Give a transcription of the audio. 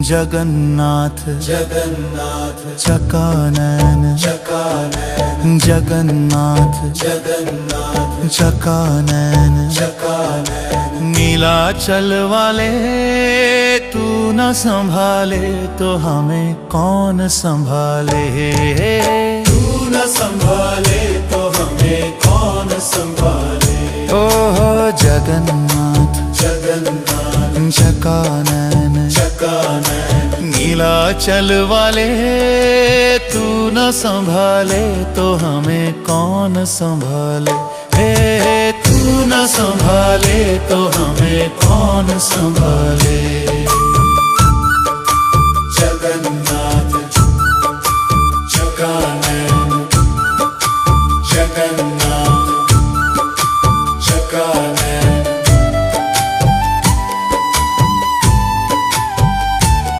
जगन्नाथ जगन्नाथ चकानैन चकानैन जगन्नाथ जगन्नाथ चकानैन चकानैन नीलाचल वाले तू न संभाले तो हमें कौन संभाले। तू न संभाले तो हमें कौन संभाले। ओहो जगन्नाथ जगन्नाथ चकानैन चकानैन नीलाचल वाले तू न संभाले तो हमें कौन संभाले। तू न संभाले तो हमें कौन संभाले।